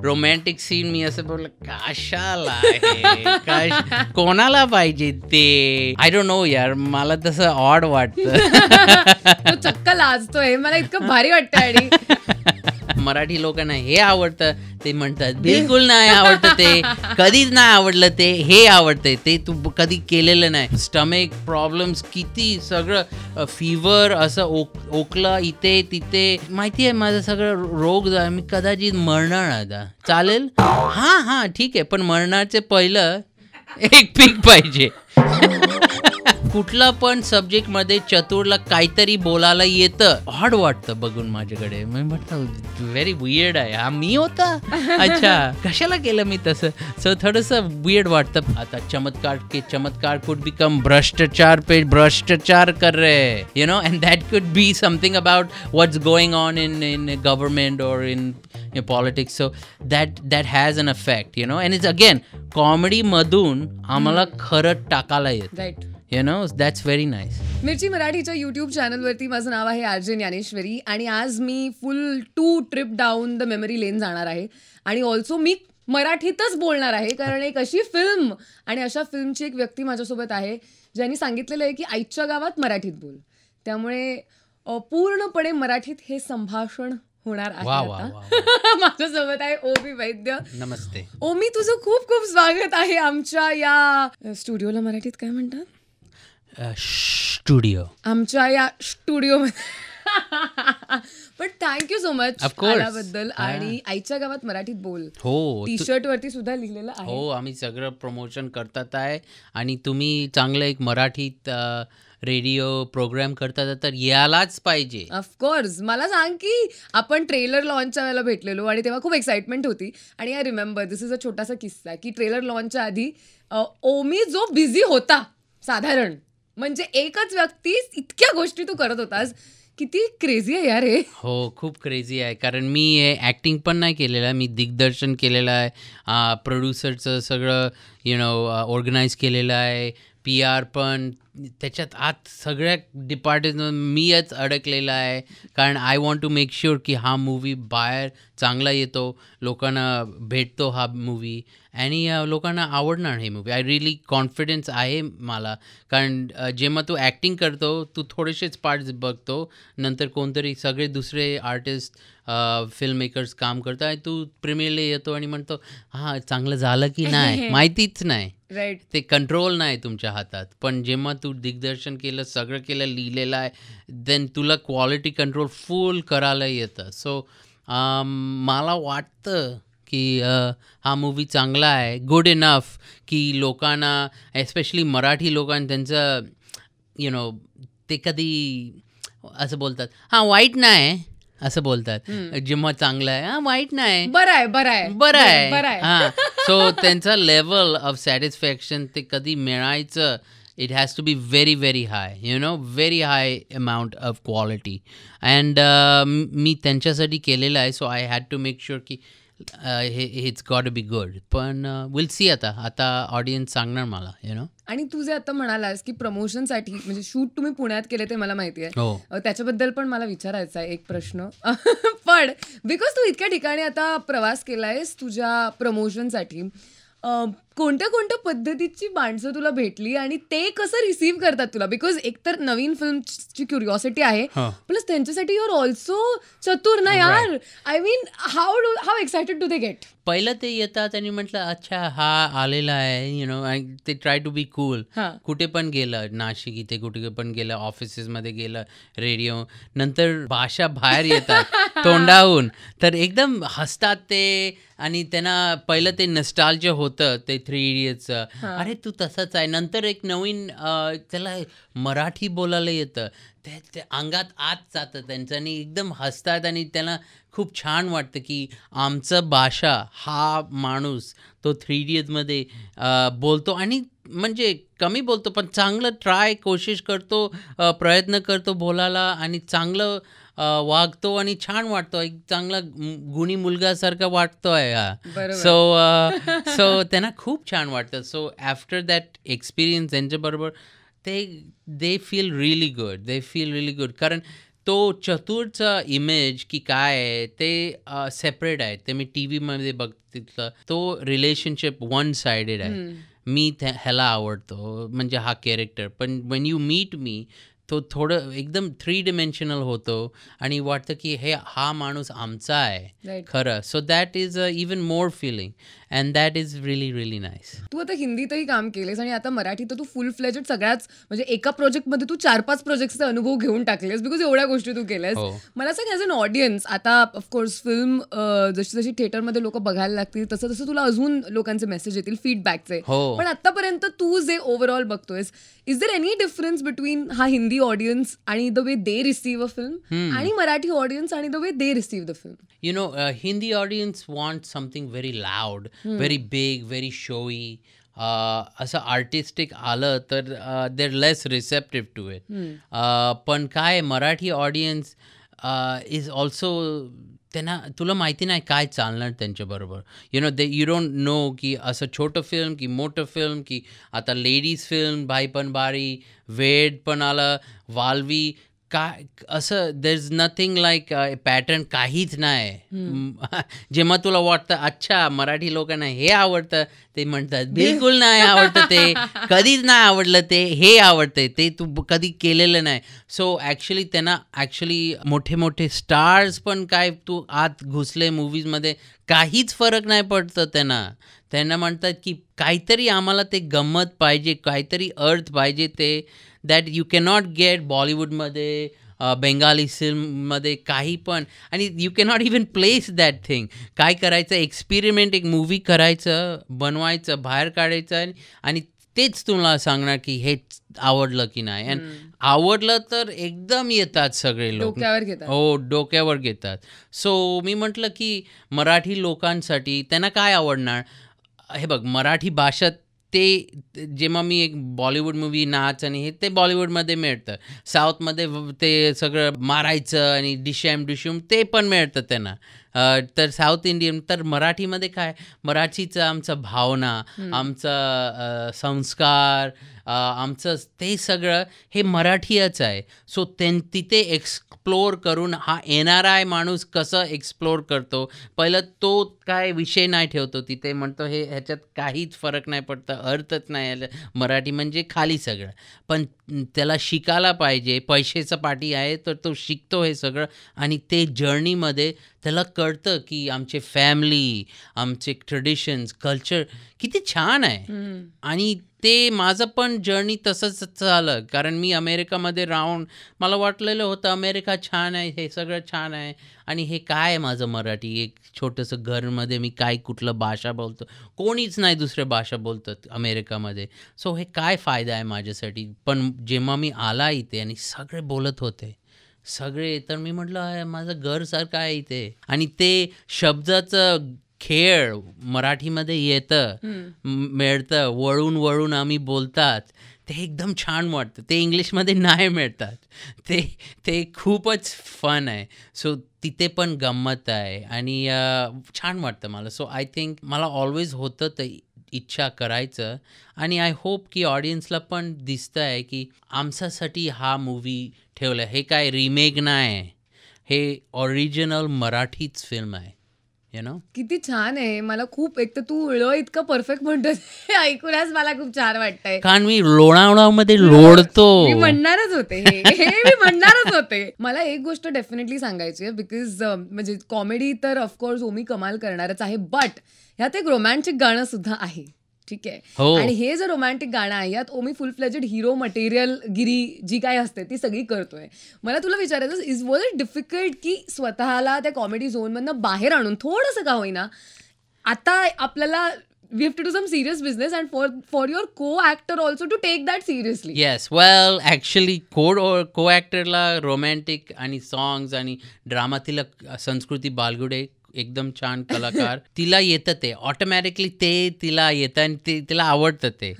Romantic scene मी असं बोललं कशाला आहे, कोणाला पाहिजे ते. आय डोंट नो यार, मला तसं ऑड वाटतं. चक्क लाजतोय, मला इतकं भारी वाटतं. आणि मराठी लोकांना हे आवडतं, ते म्हणतात बिलकुल नाही आवडतं, ते कधीच नाही आवडलं, ते हे आवडतंय, ते तू कधी केलेलं नाही. स्टमक प्रॉब्लेम्स किती, सगळं फीवर असं ओकला इथे तिथे, माहिती आहे माझं सगळं रोग मी कदाचित मरणार आता. चालेल, हां ठीक आहे, पण मरणाचे पहिलं एक पीक पाहिजे. कुठला पण सब्जेक्ट मध्ये चतुरला काहीतरी बोलायला येतं. ऑड वाटतं बघून माझ्याकडे. मी म्हटलं व्हेरी वियर्ड आहे, हा मी होता, अच्छा कशाला केलं मी तसं. सो थोडंसं वियर्ड वाटतं. आता चमत्कार के चमत्कार कुड बिकम भ्रष्टाचार पे भ्रष्टाचार कर रहे, you know, and that could be something about what's going on in government or in politics. So that has an effect, you know, and it's again comedy मधून आम्हाला खरं टाकायला येतं. Right. You know, that's very nice. मिरची मराठीच्या YouTube चॅनलवरती माझं नाव आहे आरजे ज्ञानेश्वरी, आणि आज मी full 2 trip down the memory lane जाणार आहे. आणि ऑल्सो मी मराठीतच बोलणार आहे, कारण एक अशी फिल्म आणि अशा फिल्मची एक व्यक्ती माझ्यासोबत आहे ज्यांनी सांगितलेलं आहे की आईच्या गावात मराठीत बोल. त्यामुळे पूर्णपणे मराठीत हे संभाषण होणार आहे. आता माझ्यासोबत आहे ओमी वैद्य. नमस्ते ओमी, तुझं खूप खूप स्वागत आहे आमच्या या स्टुडिओला. मराठीत काय म्हणतात? स्टुडिओ. आमच्या या स्टुडिओ. पण थँक्यू सो मच आल्याबद्दल. आणि आईच्या गावात मराठीत बोल, हो, टी शर्ट वरती सुद्धा लिहिलेलं आहे. हो, आम्ही सगळं प्रमोशन करतात आहे. आणि तुम्ही चांगलं एक मराठीत रेडिओ प्रोग्राम करतात तर यालाच पाहिजे. ऑफकोर्स. मला सांग की आपण ट्रेलर लॉन्चच्या वेळेला भेटलेलो आणि तेव्हा खूप एक्साइटमेंट होती. आणि I remember, this is a छोटासा किस्सा, की ट्रेलर लॉन्चच्या आधी ओमी जो बिझी होता साधारण, म्हणजे एकच व्यक्ती इतक्या गोष्टी तू करत होतास. किती क्रेझी आहे यार हे. हो, खूप क्रेझी आहे. कारण मी ॲक्टिंग पण नाही केलेलं आहे, मी दिग्दर्शन केलेलं आहे, प्रोड्युसरचं सगळं ऑर्गनाईज केलेलं आहे, PR पण, त्याच्यात आत सगळ्या डिपार्टमेंट मीच अडकलेला आहे. कारण I want to make sure की हा मूवी बाहेर चांगला येतो, लोकांना भेटतो हा मूवी, आणि लोकांना आवडणार हे मूवी. आय रिअली कॉन्फिडन्स आहे मला. कारण जेव्हा तू ॲक्टिंग करतो, तू थोडेसेच पार्ट्स बघतो, नंतर कोणतरी सगळे दुसरे आर्टिस्ट फिल्म मेकर्स काम करतात, तू प्रीमियरला येतो आणि म्हणतो हां चांगलं झालं की नाही माहितीच नाही. राईट. ते कंट्रोल नाही तुमच्या हातात. पण जेव्हा तू दिग्दर्शन केलं, सगळं केलं, लिहिलेलं आहे, देन तुला क्वालिटी कंट्रोल फुल करायला येतं. सो मला वाटतं की हा मूवी चांगला आहे, गुड इनफ की लोकांना, एस्पेशली मराठी लोकांना, त्यांचं ते कधी असं बोलतात हां वाईट नाही असं बोलतात, जेव्हा चांगलं आहे हां वाईट नाही, बरं आहे बरं आहे बरं आहे. हां, सो त्यांचा लेवल ऑफ सॅटिस्फॅक्शन ते कधी मिळायचं, it has to be very very high, very high amount of quality. And मी त्यांच्यासाठी केलेलं आहे, so I had to make sure की it's got to be good. पण विल सी, आता ऑडियन्स सांगणार मला. आणि तू जे आता म्हणालास की प्रमोशनसाठी म्हणजे शूट तुम्ही पुण्यात केले ते मला माहिती आहे. हो, त्याच्याबद्दल पण मला विचारायचा आहे एक प्रश्न. पण बिकॉज तू इतक्या ठिकाणी आता प्रवास केलायस तुझ्या प्रमोशनसाठी, कोणत्या कोणत्या पद्धतीची माणसं तुला भेटली आणि ते कसं रिसीव्ह करतात तुला? बिकॉज एकतर नवीन फिल्मची क्युरिओसिटी आहे, प्लस त्यांच्यासाठी यू आर ऑल्सो चतुर ना यार. I mean how excited do they get? पहिलं ते येतात आणि म्हटलं अच्छा हा आलेला आहे, ते ट्राय टू बी कूल. कुठे पण गेलं, नाशिक इथे कुठे पण गेलं, ऑफिसेसमध्ये गेलं, रेडिओ, नंतर भाषा बाहेर येतात तोंडाहून, तर एकदम हसतात ते. आणि त्यांना पहिलं ते नॉस्टॅल्जिया होतं ते 3 इडियट्सचं, अरे तू तसंच आहे. नंतर एक नवीन त्याला मराठी बोलायला येतं, ते अंगात आत जातं त्यांचं आणि एकदम हसतात आणि त्यांना खूप छान वाटतं की आमचं भाषा हा माणूस तो 3 इडियट्समध्ये बोलतो. आणि म्हणजे कमी बोलतो पण चांगलं कोशिश करतो, प्रयत्न करतो बोलायला, आणि चांगलं वागतो आणि छान वाटतो, एक चांगला गुणी मुलगासारखा वाटतोय हा. सो त्यांना खूप छान वाटतं. सो आफ्टर दॅट एक्सपिरियन्स त्यांच्याबरोबर दे फील रिअली गुड. कारण तो चतुरचा इमेज की काय आहे ते सेपरेट आहे. ते मी टी व्हीमध्ये बघितलं. तो रिलेशनशिप वन साइडेड आहे. मी ह्याला आवडतो म्हणजे हा कॅरेक्टर, पण वेन यू मीट मी तो थोडं एकदम 3 डिमेन्शनल होतो आणि वाटतं की हा माणूस आमचा आहे खरं. So that is even more feeling and that is really really nice. तू आता हिंदीतही काम केलेस आणि आता मराठी तर तू फुल फ्लेजेड सगळ्याच म्हणजे एका प्रोजेक्टमध्ये तू 4-5 प्रोजेक्टचा अनुभव घेऊन टाकलेस बिकॉज एवढ्या गोष्टी तू केल्यास. मला सांग ॲज अन ऑडियन्स आता ऑफकोर्स फिल्म जशी जशी थिएटरमध्ये लोक बघायला लागतील तसं तसं तुला अजून लोकांचे मेसेज येतील फीडबॅकचे, पण आतापर्यंत तू जे ओव्हरऑल बघतोयस is there any difference between हा हिंदी ऑडियन्स आणि the way they receive a film आणि मराठी ऑडियन्स आणि the way they receive the film? You know, Hindi audience wants something very loud, very big, very showy. असं artistic आलं तर they're less receptive to it. पण काय Marathi audience is also त्यांना तुला माहिती नाही काय चालणार त्यांच्याबरोबर. यू डोंट नो की असं छोटं फिल्म की मोठं फिल्म की आता लेडीज फिल्म भाई पण बारी, वेड पण आलं, वाल्वी, काय असं there is nothing like pattern काहीच नाही. जेव्हा तुला वाटतं अच्छा मराठी लोकांना हे आवडतं ते म्हणतात बिलकुल नाही आवडतं ते, कधीच नाही आवडलं ते, हे आवडतंय ते तू कधी केलेलं नाही. सो ॲक्च्युली त्यांना मोठे मोठे स्टार्स पण काय तू आत घुसले मूवीजमध्ये काहीच फरक नाही पडतं त्यांना म्हणतात की काहीतरी आम्हाला ते गंमत पाहिजे, काहीतरी अर्थ पाहिजे ते दॅट यू कॅनॉट गेट बॉलिवूडमध्ये, बेंगाली फिल्ममध्ये काही पण, आणि you cannot even place that thing. काय करायचं एक्सपेरिमेंट, एक मूवी करायचं, बनवायचं, बाहेर काढायचं आणि तेच तुम्हाला सांगणार की हे आवडलं की नाही. आणि आवडलं तर एकदम येतात सगळे लोक, हो डोक्यावर घेतात. सो मी म्हटलं की मराठी लोकांसाठी त्यांना काय आवडणार. हे बघ मराठी भाषा ते जेव्हा मी एक बॉलिवूड मूवी नाच आणि हे ते बॉलिवूडमध्ये मिळतं, साऊथमध्ये ते सगळं मारायचं आणि डिशॅम डिशूम ते पण मिळतं त्यांना. तर साऊथ इंडियन, तर मराठीमध्ये काय मराठीचं आमचं भावना, आमचं संस्कार, आमचं ते सगळं हे मराठीच आहे. सो तिथे एक्सप्लोर करून हा येणारा माणूस कसं एक्सप्लोर करतो, पहिलं तो काय विषय नाही ठेवतो तिथे, म्हणतो हे ह्याच्यात काहीच फरक नाही पडतं, अर्थच नाही, मराठी म्हणजे खाली सगळं. पण त्याला शिकायला पाहिजे, पैशाचा पाठी आहे तर तो शिकतो हे सगळं आणि ते जर्नीमध्ये त्याला कळतं की आमचे फॅमिली, आमचे ट्रेडिशन्स, कल्चर किती छान आहे. आणि ते माझं पण जर्नी तसंच झालं, कारण मी अमेरिकामध्ये राहून मला वाटलेलं होतं अमेरिका छान आहे, हे सगळं छान आहे आणि हे काय माझं मराठी, एक छोटंसं घरमध्ये मी काय कुठलं भाषा बोलतो, कोणीच नाही दुसऱ्या भाषा बोलतात अमेरिकामध्ये. सो हे काय फायदा आहे माझ्यासाठी. पण जेव्हा मी आला इथे आणि सगळे बोलत होते सगळे, तर मी म्हटलं माझं घरसारखं आहे इथे. आणि ते शब्दाचं खेळ मराठीमध्ये येतं, मिळतं, वळून वळून आम्ही बोलतात, ते एकदम छान वाटतं. ते इंग्लिशमध्ये नाही मिळतात, ते खूपच फन आहे. सो तिथे पण गंमत आहे आणि छान वाटतं मला. सो आय थिंक मला ऑलवेज होतं ते इच्छा करायचं आणि आय होप की ऑडियन्सला पण दिसतं आहे की आमच्यासाठी हा मूवी ठेवलं. हे काय रिमेक नाही, हे ओरिजिनल मराठीच फिल्म आहे. किती छान आहे. मला खूप, एक तर तू इतकं परफेक्ट म्हणतोस ऐकूनच मला खूप छान वाटतंय, कारण मी लोणावळामध्ये लोळतो. मी म्हणणारच होते हे मी म्हणणारच होते. मला एक गोष्ट डेफिनेटली सांगायची आहे, बिकॉज म्हणजे कॉमेडी तर ऑफकोर्स ओमी कमाल करणारच आहे, बट ह्यात एक रोमॅन्टिक गाणं सुद्धा आहे, ठीक आहे. आणि हे जे रोमॅन्टिक गाणं आहे यात ओमी फुल fledged hero material Giri ji काय असते ती सगळी करतोय. मला तुला विचारायचं, वॉज इट डिफिकल्ट की स्वतःला त्या कॉमेडी झोनमधनं बाहेर आणून थोडंसं का होईना आता आपल्याला we have to do some serious business and for your co-actor also to take that seriously? Yes, well actually co-actorला रोमॅन्टिक आणि सॉंग्स आणि ड्रामा, तिला संस्कृती बालगुडे एकदम छान कलाकार, तिला येतं ते ऑटोमॅटिकली, ते तिला येतं आणि ते तिला आवडतं ते.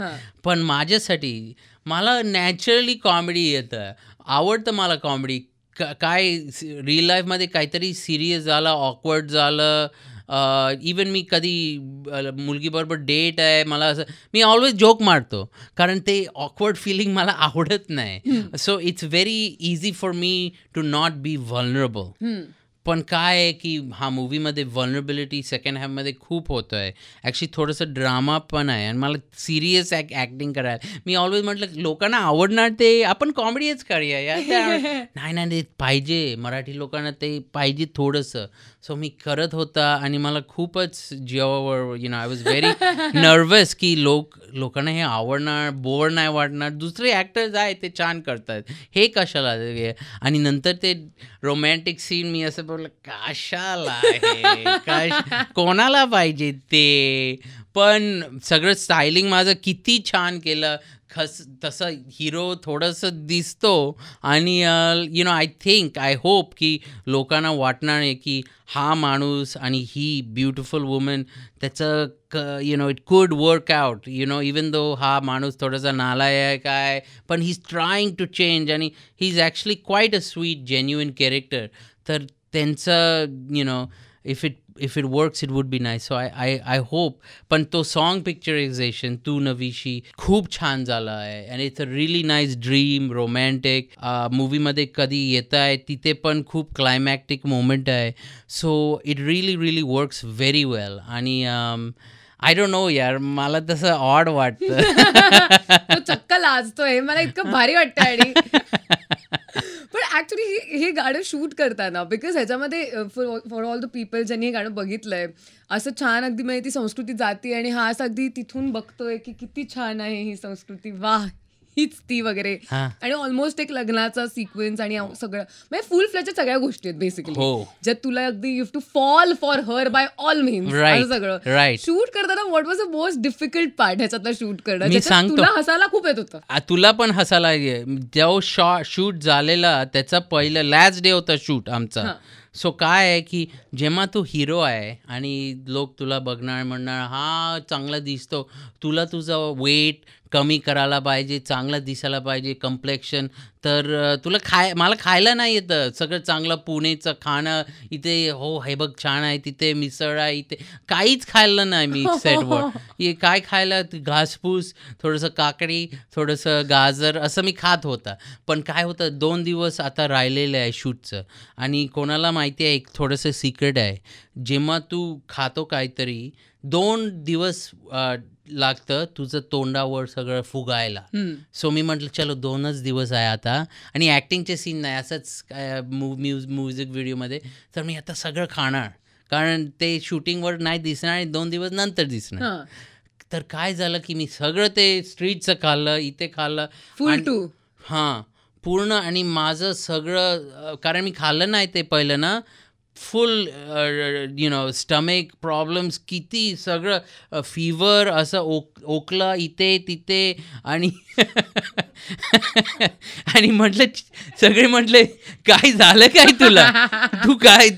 पण माझ्यासाठी मला नॅचरली कॉमेडी येतं, आवडतं मला कॉमेडी. काय रिअल लाईफमध्ये काहीतरी सिरियस झालं, ऑकवर्ड झालं, इवन मी कधी मुलगीबरोबर डेट आहे मला असं मी ऑलवेज जोक मारतो कारण ते ऑकवर्ड फिलिंग मला आवडत नाही. So it's very easy for me to not be vulnerable. पण काय आहे की हा मूवीमध्ये व्हल्नरेबिलिटी सेकंड हाफमध्ये खूप होतं आहे. ॲक्च्युली थोडंसं ड्रामा पण आहे आणि मला सिरियस ॲक्टिंग करायला मी ऑलवेज म्हटलं लोकांना आवडणार ते आपण कॉमेडीच करूया यार. नाही नाही ते पाहिजे मराठी लोकांना ते पाहिजे थोडंसं. सो मी करत होता आणि मला खूपच जीवावर आय वॉज व्हेरी नर्वस की लोकांना हे आवडणार बोर नाही वाटणार. दुसरे ॲक्टर्स आहेत ते छान करतात हे कशाला. आणि नंतर ते रोमॅन्टिक सीन मी असं बोललं कशाला कोणाला पाहिजे ते. पण सगळं स्टायलिंग माझं किती छान केलं तसं हिरो थोडंसं दिसतो आणि आय होप की लोकांना वाटणार आहे की हा माणूस आणि ही ब्युटिफुल वुमन त्याचं it could work out even though हा माणूस थोडासा नालायक आहे पण he is trying to change आणि he is actually quite a sweet genuine character. तर त्यांचं if it works it would be nice. So I hope. पण तो सॉन्ग पिक्चरायझेशन तू नवीशी खूप छान झाला आहे and it's a really nice dream romantic. मूवीमध्ये कधी येत आहे तिथे पण खूप क्लायमॅक्टिक मोमेंट आहे. So it really works very well. आणि आय डोंट नो यार मला तसं ऑड वाटतं. चक्क लाजतोय मला इतकं भारी वाटतं. आणि पण ऍक्च्युली हे गाणं शूट करताना बिकॉज ह्याच्यामध्ये फॉर ऑल द पीपल ज्यांनी हे गाणं बघितलंय असं छान अगदी म्हणजे ती संस्कृती जाते आणि हा असं अगदी तिथून बघतोय की किती छान आहे ही संस्कृती वाह हीच ती वगैरे. आणि ऑलमोस्ट एक लग्नाचा सिक्वेन्स आणि सगळं म्हणजे फुल फ्लेजच्या सगळ्या गोष्टी आहेत बेसिकली ज्यात तुला अगदी you have to fall for her by all means सगळं शूट करताना what was the most difficult part ह्याच्यातलं शूट करणं. मी सांगतो तुला हसायला खूप येत होतं. तुला पण हसायला जो शूट झालेला त्याचा पहिलं लास्ट डे होता शूट आमचा. सो काय आहे की जेव्हा तू हिरो आहे आणि लोक तुला बघणार म्हणणार हा चांगला दिसतो तुला तुझं वेट कमी करायला पाहिजे चांगलं दिसायला पाहिजे कम्प्लेक्शन तर तुला मला खायला नाही येतं सगळं चांगलं पुणेचं खाणं इथे हो हे बघ छान आहे तिथे मिसळ आहे इथे काहीच खायला नाही मी सेटवर. हे काय खायला घासपूस थोडंसं काकडी थोडंसं गाजर असं मी खात होता. पण काय होतं 2 दिवस आता राहिलेलं आहे शूटचं आणि कोणाला माहिती आहे एक थोडंसं सिक्रेट आहे जेव्हा तू खातो काहीतरी 2 दिवस लागतं तुझं तोंडावर सगळं फुगायला. सो मी म्हटलं चलो 2च दिवस आहे आता आणि ॲक्टिंगचे सीन नाही असंच म्युझिक व्हिडिओमध्ये तर मी आता सगळं खाणार कारण ते शूटिंगवर नाही दिसणार आणि 2 दिवस नंतर दिसणार. तर काय झालं की मी सगळं ते स्ट्रीटचं खाल्लं इथे खाल्लं हां पूर्ण आणि माझं सगळं कारण मी खाल्लं नाही ते पहिलं ना फुल स्टमक प्रॉब्लेम्स किती सगळं फीवर असं ओकला इथे तिथे आणि आणि म्हटलं सगळे म्हटले काय झालं काय तुला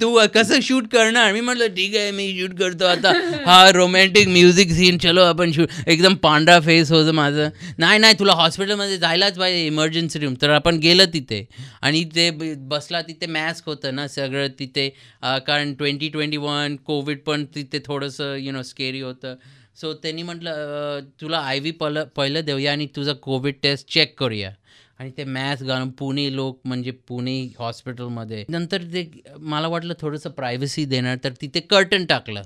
तू कसं शूट करणार. मी म्हटलं ठीक आहे मी शूट करतो आता हा रोमॅन्टिक म्युझिक सीन चलो आपण शूट एकदम पांढरा फेस होतं माझं. नाही तुला हॉस्पिटलमध्ये जायलाच पाहिजे इमर्जन्सी रूम. तर आपण गेलं तिथे आणि ते बसला तिथे मॅस्क होतं ना सगळं तिथे कारण 2021 कोविड पण तिथे थोडंसं स्केरी होतं. सो त्यांनी म्हटलं तुला IV पहिलं देऊया आणि तुझा कोविड टेस्ट चेक करूया आणि ते मॅस्क घालून पुणे लोक म्हणजे पुणे हॉस्पिटलमध्ये नंतर ते मला वाटलं थोडंसं प्रायव्हसी देणार तर तिथे कर्टन टाकलं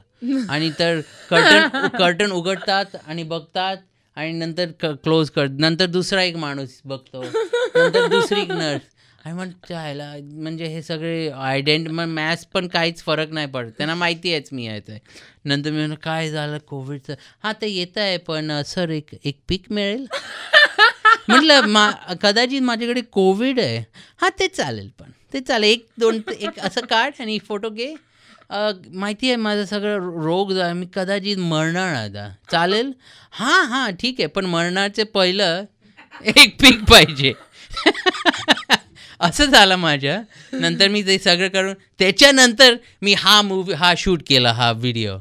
आणि तर कर्टन उघडतात आणि बघतात आणि नंतर क्लोज नंतर दुसरा एक माणूस बघतो नंतर दुसरी नर्स आणि म्हणजे हे सगळे मॅथ्स पण काहीच फरक नाही पडत त्यांना माहिती आहेच मी आहे. नंतर मी म्हणलं काय झालं कोविडचं हां ते येतं आहे पण सर एक पीक मिळेल म्हटलं कदाचित माझ्याकडे कोविड आहे हां ते चालेल पण ते चालेल एक असं काढ आणि फोटो घे माहिती आहे माझं सगळं रोग मी कदाचित मरणार आता चालेल हां ठीक आहे पण मरणाचे पहिलं एक पीक पाहिजे. असं झालं माझ्या नंतर मी ते सगळं करून त्याच्यानंतर मी हा शूट केला हा व्हिडिओ.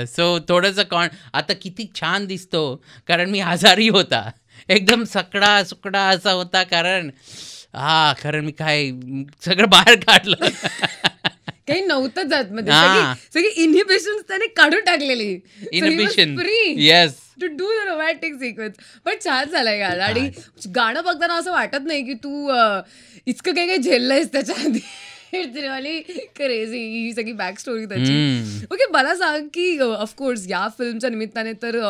सो थोडंसं आता किती छान दिसतो कारण मी आजारी होता एकदम सुकडा असा होता कारण मी काय सगळं बाहेर काढलं काही नव्हतं जात म्हणजे हा. सगळी इनहिबिशन त्याने काढून टाकलेली Inhibition. Free Yes. To do the romantic sequence. पण छान झालंय गाणं आणि गाणं बघताना असं वाटत नाही की तू इतकं काही काही झेललंयस त्याच्या आधी. क्रेझी ही सगळी बॅक स्टोरी त्याची. ओके, मला सांग की ऑफकोर्स या फिल्मच्या निमित्ताने तर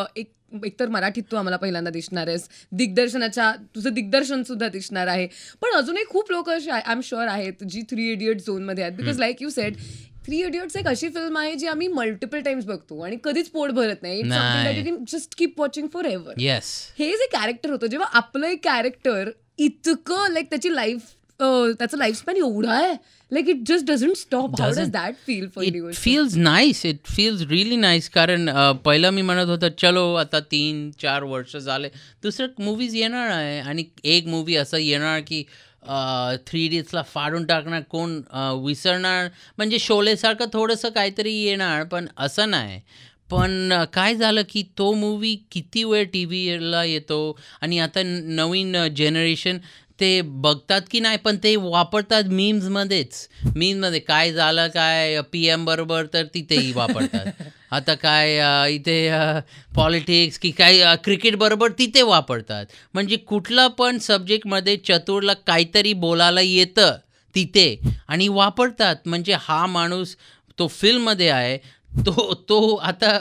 एकतर मराठीत तू आम्हाला पहिल्यांदा दिसणार आहेस, तुझं दिग्दर्शन सुद्धा दिसणार आहे. पण अजूनही खूप लोक अशी आय एम शुअर आहेत जी 3 इडियट्स झोनमध्ये आहेत. Because like you sed 3 idiots एक अशी फिल्म आहे जी आम्ही मल्टिपल टाइम्स बघतो आणि कधीच पोट भरत नाही. It's something that you can just keep watching for ever. हे जे कॅरेक्टर होतं, जेव्हा आपलं एक कॅरेक्टर इतकं लाईक त्याचं लाईफ स्पॅन एवढा आहे, like it just doesn't stop. How does that feel for you? It feels nice. It feels really nice. कारण पहिलं मी म्हणत होतं चलो आता 3-4 वर्ष झाले दुसरं मूवीज येणार आहे आणि एक मूवी असं येणार की 3 इडियट्सला फाडून टाकणार, कोण विसरणार. म्हणजे शोलेसारखं थोडंसं काहीतरी येणार, पण असं नाही. पण काय झालं की तो मूवी किती वेळ टी व्हीला येतो आणि आता नवीन जनरेशन ते बघतात की नाही, पण ते वापरतात मीम्समध्ये काय झालं, काय PM बरोबर तर तिथेही वापरतात. आता काय इथे पॉलिटिक्स की काय क्रिकेट बरोबर तिथे वापरतात. म्हणजे कुठला पण सब्जेक्टमध्ये चतुरला काहीतरी बोलायला येतं तिथे आणि वापरतात. म्हणजे हा माणूस तो फिल्ममध्ये आहे, तो आता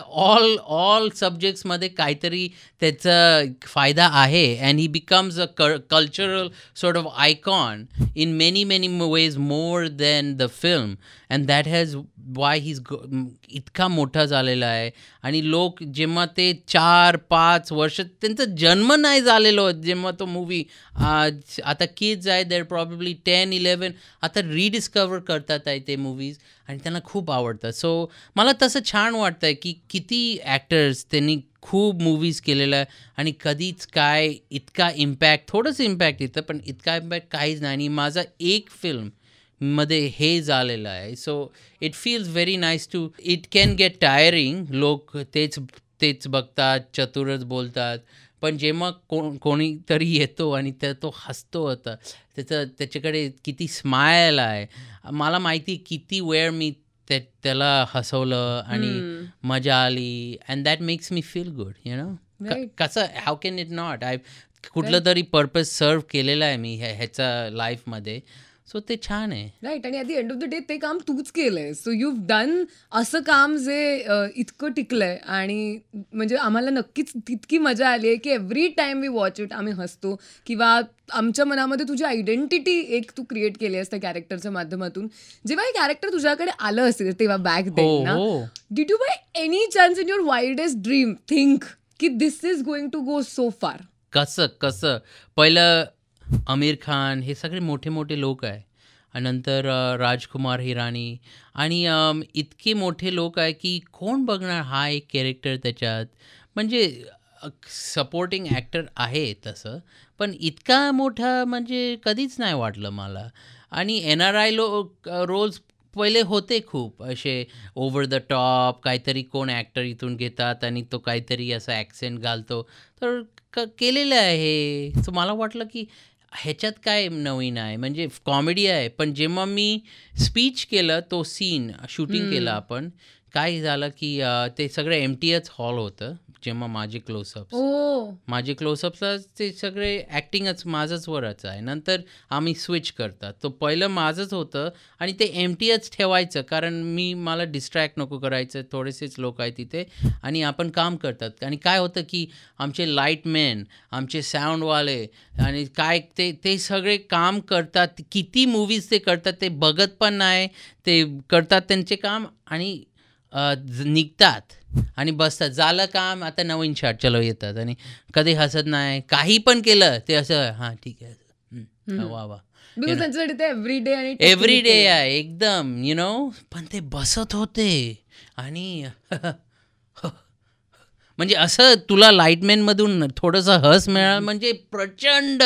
ऑल सब्जेक्ट्समध्ये काहीतरी त्याचा फायदा आहे. And he becomes a cultural sort of icon in many ways more than the film. And that has Y इतका मोठा झालेला आहे. आणि लोक जेव्हा ते 4-5 वर्ष त्यांचा जन्म नाही झालेलो जेव्हा तो मूवी आता किड्स आहे, देर प्रॉब्ली 10-11 आता रिडिस्कवर करतात आहे ते मूवीज आणि त्यांना खूप आवडतात. सो मला तसं छान वाटतं आहे की किती ॲक्टर्स त्यांनी खूप मूवीज केलेला आहे आणि कधीच काय इतका इम्पॅक्ट, थोडंसं इम्पॅक्ट येतं पण इतका इम्पॅक्ट काहीच नाही. आणि माझा एक फिल्म मध्ये हे झालेलं आहे. So it feels very nice to. It can get tiring. लोक तेच बघतात, चतुरच बोलतात. पण जेव्हा कोणीतरी येतो आणि तो हसतो होता, त्याच्याकडे किती स्माईल आहे. मला माहिती किती वेळ मी त्याला हसवलं आणि मजा आली. And that makes me feel good, you know. कसं हाऊ कॅन इट नॉट. कुठलं तरी पर्पज सर्व केलेलं आहे मी ह्याच्या लाईफमध्ये. सो ते छान आहे. राईट. आणि at the end of the day ते काम तूच केलंय. सो यू डन असं काम जे इतकं टिकलंय आणि म्हणजे आम्हाला नक्कीच तितकी मजा आली आहे की every time we watch it आम्ही हसतो. किंवा आमच्या मनामध्ये तुझी आयडेंटिटी एक तू क्रिएट केली आहेस त्या कॅरेक्टरच्या माध्यमातून. जेव्हा हे कॅरेक्टर तुझ्याकडे आलं असेल तेव्हा बॅक देन ना, did you by any chance in your wildest dream think की this is going to go so far? कसं पहिलं आमिर खान हे सगळे मोठे लोक आहे. नंतर राजकुमार हिराणी आणि इतके मोठे लोक आहे की कोण बघणार हा एक कॅरेक्टर त्याच्यात. म्हणजे सपोर्टिंग ॲक्टर आहे तसं, पण इतका मोठा म्हणजे कधीच नाही वाटलं मला. आणि NRI रोल्स पहिले होते खूप असे ओव्हर द टॉप, काहीतरी कोण ॲक्टर इथून घेतात आणि तो काहीतरी असं ॲक्सेंट घालतो, तर केलेलं आहे. सो मला वाटलं की ह्याच्यात काय नवीन आहे. म्हणजे कॉमेडी आहे. पण जेव्हा मी स्पीच केलं, तो सीन शूटिंग केलं आपण, काय झालं की ते सगळं MTH हॉल होतं. जेव्हा माझे क्लोजअप्सला ते सगळे ॲक्टिंगच माझंच वरच आहे. नंतर आम्ही स्विच करतात. तो पहिलं माझंच होतं आणि ते MTH ठेवायचं कारण मला डिस्ट्रॅक्ट नको करायचं. थोडेसेच लोक आहेत तिथे आणि आपण काम करतात. आणि काय होतं की आमचे लाईटमॅन, आमचे साऊंडवाले आणि काय ते सगळे काम करतात. किती मूवीज ते करतात ते बघत पण नाही. ते करतात त्यांचे काम आणि निघतात आणि बसतात. झालं काम, आता नवीन शॉट चलो येतात आणि कधी हसत नाही. काही पण केलं ते असं हां ठीक आहे वा. त्यांच्यासाठी ते एव्हरी डे आहे एकदम, यु नो. पण ते बसत होते आणि म्हणजे असं तुला लाईटमॅनमधून थोडंसं हस मिळालं म्हणजे प्रचंड.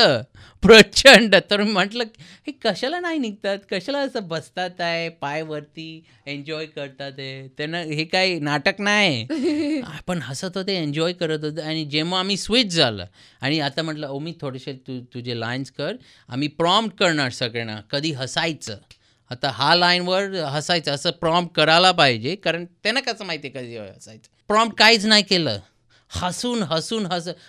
तर म्हटलं हे कशाला नाही निघतात, कशाला असं बसतात आहे पायवरती, एन्जॉय करतात आहे. त्यांना हे काही नाटक नाही. पण हसत होते, एन्जॉय करत होते. आणि जेव्हा आम्ही स्विच झालं आणि आता म्हटलं मी थोडेसे तुझे लाईन्स कर, आम्ही प्रॉम्प्ट करणार सगळ्यांना कधी हसायचं. आता हा लाईनवर हसायचं असं प्रॉम्प्ट करायला पाहिजे, कारण त्यांना कसं माहिती आहे कधी हसायचं. प्रॉम्प्ट काहीच नाही केलं, हसून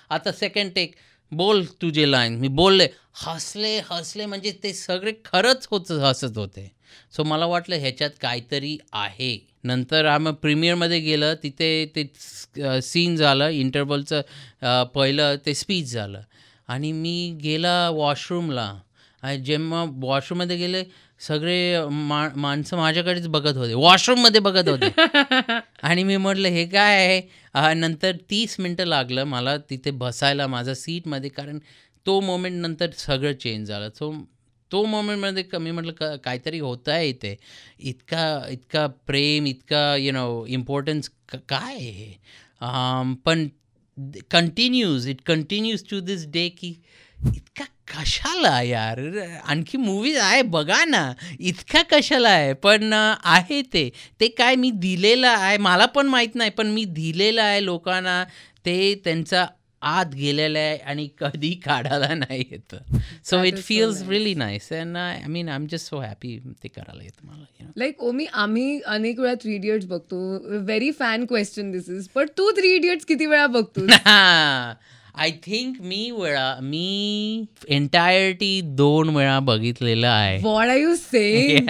आता सेकंड टेक, बोल तुझे लाईन, मी बोलले, हसले म्हणजे ते सगळे खरंच हसत होते. सो मला वाटलं ह्याच्यात काहीतरी आहे. नंतर आम्ही प्रीमियरमध्ये गेलं, तिथे ते सीन झालं इंटरव्हलचं, पहिलं ते स्पीच झालं आणि मी गेला वॉशरूमला. आणि जेव्हा वॉशरूममध्ये गेले, सगळे माणसं माझ्याकडेच बघत होते, वॉशरूममध्ये बघत होते. आणि मी म्हटलं हे काय आहे. नंतर 30 मिनटं लागलं मला तिथे बसायला माझ्या सीटमध्ये, कारण तो मोमेंट नंतर सगळं चेंज झालं. सो तो मोमेंटमध्ये मी म्हटलं काहीतरी होतं आहे इथे, इतका प्रेम, इतका इम्पॉर्टन्स काय आहे हे. पण it continues to this day, की इतका कशाला यार, आणखी मूवीज आहे बघा ना, इतका कशाला आहे. पण आहे ते काय मी दिलेलं आहे, मला पण माहीत नाही, पण मी दिलेलं आहे लोकांना, ते त्यांचा आत गेलेलं आहे आणि कधी काढायला नाही येतं. So it feels really nice and I mean I am just so happy ते करायला येतं मला. लाईक ओमी, आम्ही अनेक वेळा 3 इडियट्स बघतो. Very fan question this is, पण तू 3 इडियट्स किती वेळा बघतो? आय थिंक मी एंटायरिटी 2 वेळा बघितलेलं आहे. What are you saying?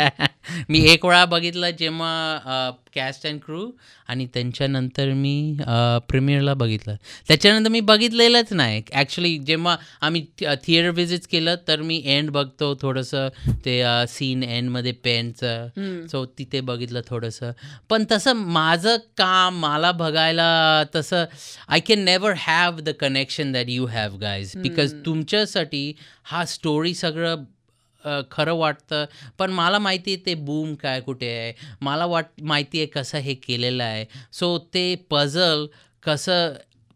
मी 1 वेळा बघितलं जेव्हा कॅस्ट अँड क्रू, आणि त्यांच्यानंतर मी प्रीमियरला बघितलं. त्याच्यानंतर मी बघितलेलंच नाही ॲक्च्युली. जेव्हा आम्ही थिएटर व्हिजिट्स केलं तर मी एंड बघतो थोडंसं, ते सीन एंडमध्ये पेनचं, सो तिथे बघितलं थोडंसं. पण तसं माझं काम मला बघायला तसं I can never have the connection that you have guys, because तुमच्यासाठी हा स्टोरी सगळं खरं वाटतं. पण मला माहिती आहे ते बूम काय कुठे आहे, मला माहिती आहे कसं हे केलेलं आहे. सो ते पझल कसं,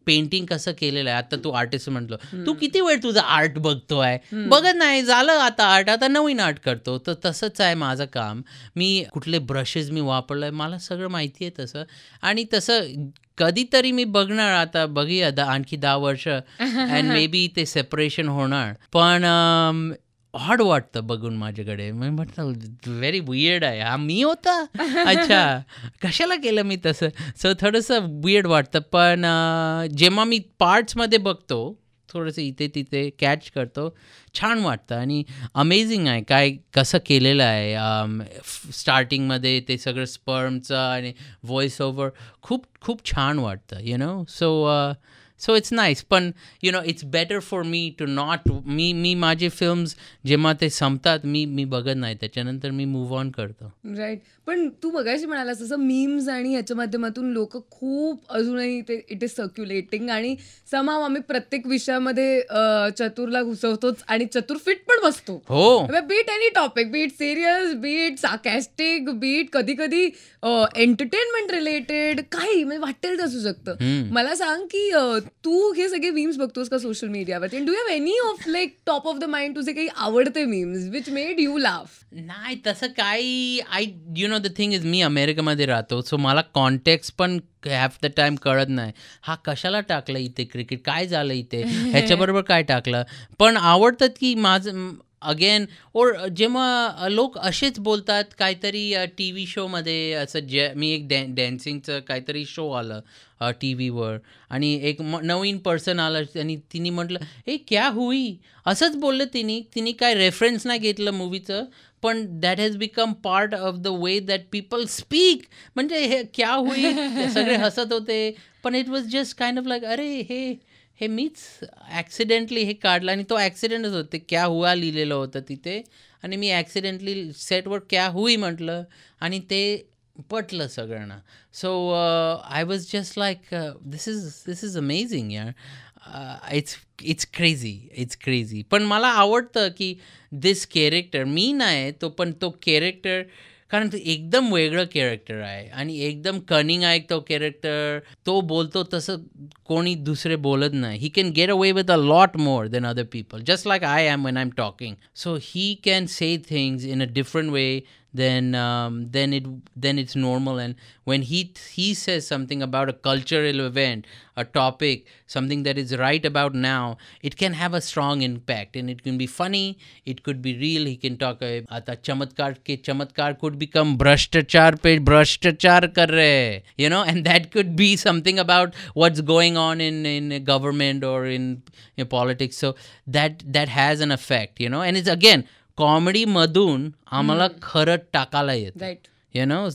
पेंटिंग कसं केलेलं आहे. आता तू आर्टिस्ट म्हटलं, तू किती वेळ तुझं आर्ट बघतोय, बघत नाही, झालं आता आर्ट, आता नवीन आर्ट करतो. तर तसंच आहे माझं काम. मी कुठले ब्रशेस मी वापरलं आहे मला सगळं माहिती आहे तसं. आणि तसं कधीतरी मी बघणार, आता बघूया आणखी 10 वर्ष अँड मे बी ते सेपरेशन होणार. पण ऑड वाटतं बघून माझ्याकडे. मी म्हटलं व्हेरी वियर्ड आहे, हा मी होता, अच्छा कशाला केलं मी तसं. सो थोडंसं वियर्ड वाटतं. पण जेव्हा मी पार्ट्समध्ये बघतो, थोडंसं इथे तिथे कॅच करतो, छान वाटतं. आणि अमेझिंग आहे काय कसं केलेलं आहे. स्टार्टिंगमध्ये ते सगळं स्पर्मचं आणि व्हॉइस ओव्हर खूप छान वाटतं सो इट्स नाईस. पण it's better for me to not, मी माझे फिल्म्स जेव्हा ते संपतात मी बघत नाही, त्याच्यानंतर मी मूव्ह ऑन करतो. राईट. पण तू बघायची म्हणालास तसं मीम्स आणि ह्याच्या माध्यमातून लोक खूप अजूनही ते इट इज सर्क्युलेटिंग, आणि समाव आम्ही प्रत्येक विषयामध्ये चतुरला घुसवतोच आणि चतुर फिट पण बसतो. हो, be it any topic, be it serious, be it sarcastic, be it कधी कधी एंटरटेनमेंट रिलेटेड, काही म्हणजे वाटेल असू शकतं. मला सांग की तू हे सगळे मीम्स बघतोस का सोशल मीडियावरती, do have any of like top of the mind तुझे काही आवडते memes which made you laugh? नाही तसं काही. द थिंग इज मी अमेरिकेमध्ये राहतो, सो मला कॉन्टेक्स्ट पण हॅफ द टाइम कळत नाही. हा कशाला टाकलं इथे क्रिकेट, काय झालं इथे, ह्याच्याबरोबर काय टाकलं. पण आवडतात की माझं अगेन. और जेव्हा लोक असेच बोलतात, काहीतरी टी व्ही शोमध्ये असं मी एक डॅन्सिंगचं काहीतरी शो आलं टी व्हीवर, आणि एक नवीन पर्सन आलं आणि तिने म्हटलं हे क्या हुई, असंच बोललं तिने काय रेफरन्स नाही घेतलं मूवीचं, पण that has become part of the way that people speak. म्हणजे हे क्या हुई, सगळे हसत होते, पण it was just kind of like अरे हे मीच ॲक्सिडेंटली हे काढलं, आणि तो ॲक्सिडेंटच होते, क्या हुआ लिहिलेलं होतं तिथे, आणि मी ॲक्सिडेंटली सेटवर क्या हुई म्हटलं आणि ते पटलं सगळ्यांना. So I was just like this is amazing यार. It's crazy. पण मला आवडतं की दिस कॅरेक्टर मी नाही तो, पण तो कॅरेक्टर, कारण ते एकदम वेगळं कॅरेक्टर आहे आणि एकदम कनिंग आहे तो कॅरेक्टर. तो बोलतो तसं कोणी दुसरे बोलत नाही. He can get away with a lot more than other people, just like I am when I am talking. So he can say things in a different way then it's normal. And when he says something about a cultural event, a topic, something that is right about now, it can have a strong impact, and it can be funny, it could be real. He can talk आता चमत्कार could become भ्रष्टाचार पे भ्रष्टाचार कर रहे, and that could be something about what's going on in government or in politics. So that has an effect, and it's again comedy मधून आम्हाला खरं टाकायला येतं. राईट.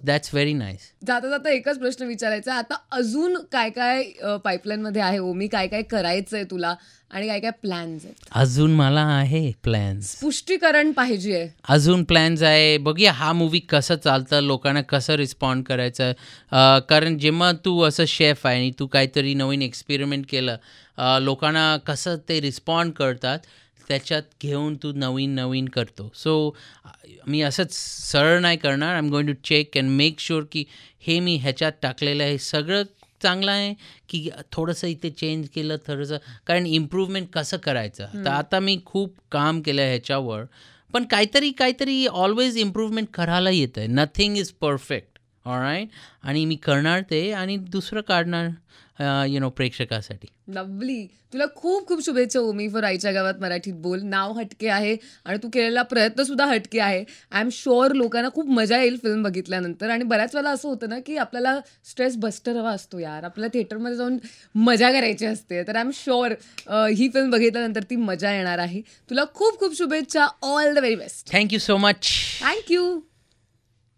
That's very nice. जाता जाता एकच प्रश्न विचारायचा, आता अजून काय काय पाईपलाईन मध्ये आहे ओमी, काय काय करायचंय तुला आणि काय काय प्लॅन्स आहेत? अजून मला आहे प्लॅन्स, पुष्टीकरण पाहिजे, अजून प्लॅन्स आहे. बघूया हा मूवी कसं चालतं, लोकांना कसं रिस्पॉन्ड करायचं. कारण जेव्हा तू असं शेफ आहे आणि तू काहीतरी नवीन एक्सपेरिमेंट केलं, लोकांना कसं ते रिस्पॉन्ड करतात त्याच्यात घेऊन तू नवीन करतो. सो मी असंच सरळ नाही करणार. I am going to check and make sure की हे मी ह्याच्यात टाकलेलं आहे सगळं चांगलं आहे की थोडंसं इथे चेंज केलं थोडंसं, कारण इम्प्रूव्हमेंट कसं करायचं. तर आता मी खूप काम केलं ह्याच्यावर, पण काहीतरी ऑलवेज इम्प्रूव्हमेंट करायला येतं आहे. Nothing is perfect, all right. आणि मी करणार ते आणि दुसरं काढणार प्रेक्षकासाठी. लवली. तुला खूप खूप शुभेच्छा ओमी फॉर आईच्या गावात मराठीत बोल. नाव हटके आहे आणि तू केलेला प्रयत्न सुद्धा हटके आहे. आय एम शुअर लोकांना खूप मजा येईल फिल्म बघितल्यानंतर. आणि बऱ्याच वेळेला असं होतं ना की आपल्याला स्ट्रेस बस्टर हवा असतो यार, आपल्याला थिएटरमध्ये जाऊन मजा करायची असते. तर I am sure he film बघितल्यानंतर ती मजा येणार आहे. तुला खूप खूप शुभेच्छा. All the very best. Thank you so much. Thank you.